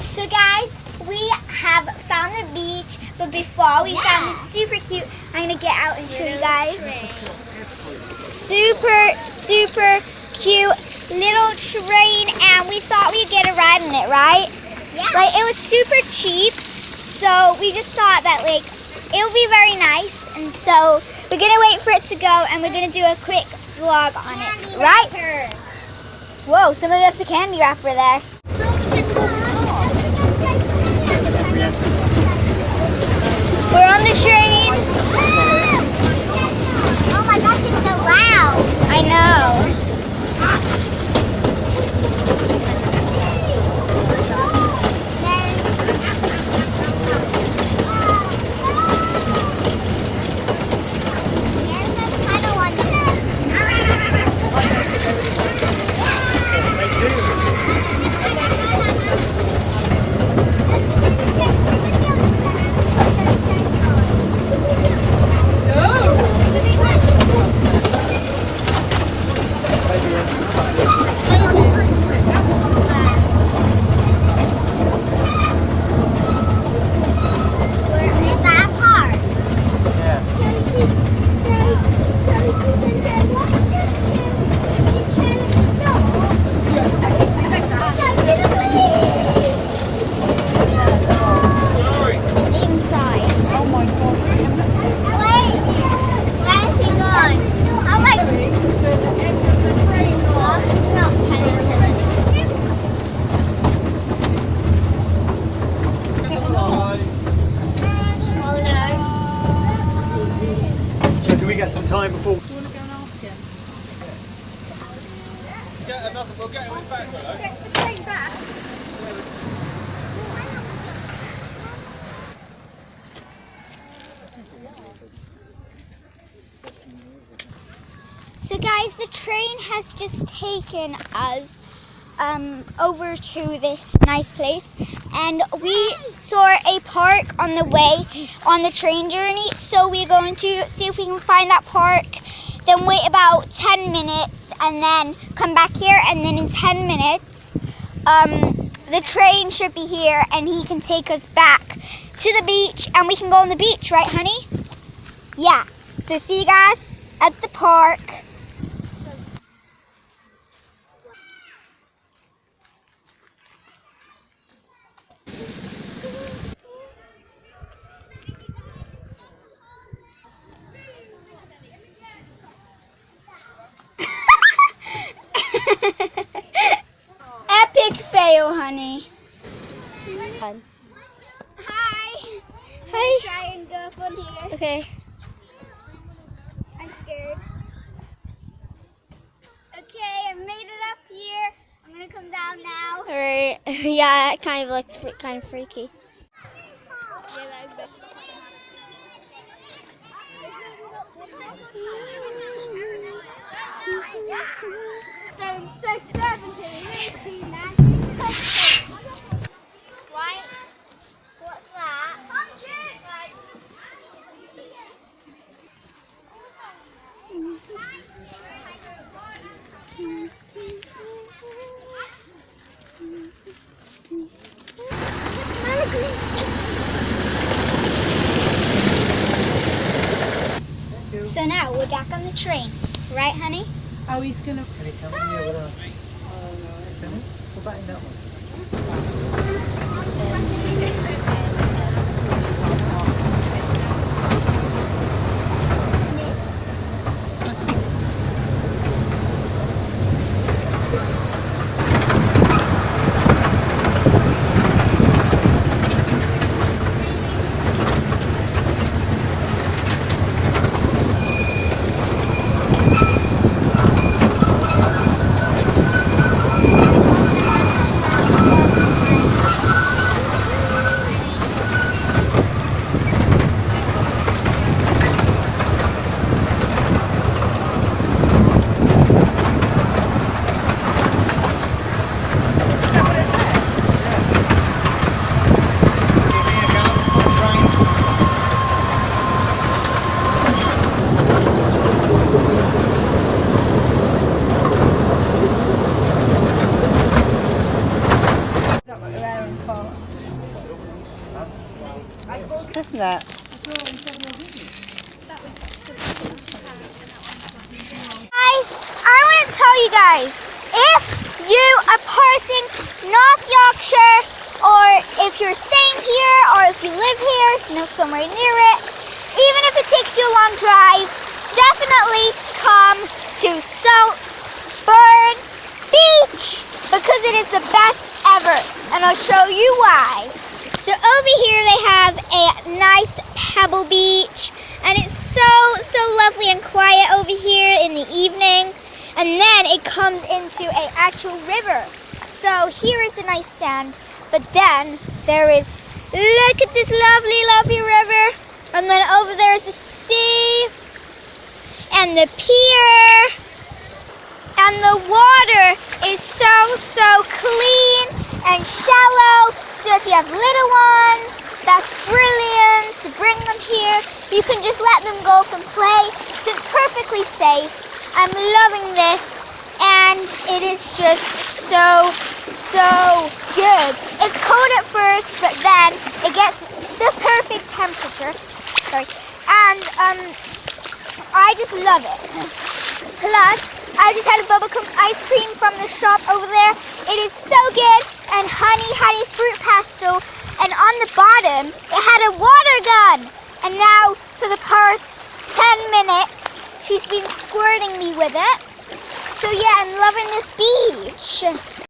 So guys, we have found the beach, but before we found this super cute, I'm going to get out and show you guys. Super cute little train, and we thought we'd get a ride on it, right? Yeah. Like, it was super cheap, so we just thought that, like, it would be very nice, and so we're going to wait for it to go, and we're going to do a quick vlog on it, right? Whoa, somebody left a candy wrapper there. We're on the train. Oh my gosh, it's so loud. I know. Get some time before. Do you want to go and ask him? Get another, we'll get it back, though. Get the train back. So guys, the train has just taken us over to this nice place, and we saw a park on the way on the train journey, so we're going to see if we can find that park, then wait about 10 minutes and then come back here, and then in 10 minutes the train should be here and he can take us back to the beach and we can go on the beach, right honey? Yeah, so see you guys at the park. Epic fail, honey. Hi. Hi. Try and go up on here. Okay. I'm scared. Okay, I made it up here. I'm gonna come down now. Alright. Yeah, it kind of looks kind of freaky. What's that? So now we're back on the train, right, honey? Oh, he's gonna. Can he come in here with us? Can he? What about in that one? that? Guys, I want to tell you guys, if you are passing North Yorkshire, or if you're staying here, or if you live here, somewhere near it, even if it takes you a long drive, definitely come to Saltburn Beach, because it is the best ever, and I'll show you why. So over here they have a nice pebble beach, and it's so lovely and quiet over here in the evening, and then it comes into an actual river. So here is a nice sand, but then there is, look at this lovely river, and then over there is the sea, and the pier, and the water is so clean and shallow. So if you have little ones, that's brilliant to bring them here. You can just let them go and play. So it's perfectly safe. I'm loving this, and it is just so good. It's cold at first, but then it gets the perfect temperature. Sorry, and I just love it. Plus, I just had a bubblegum ice cream from the shop over there. It is so good, and Honey had a fruit pastel, and on the bottom, it had a water gun. And now, for the past 10 minutes, she's been squirting me with it. So yeah, I'm loving this beach.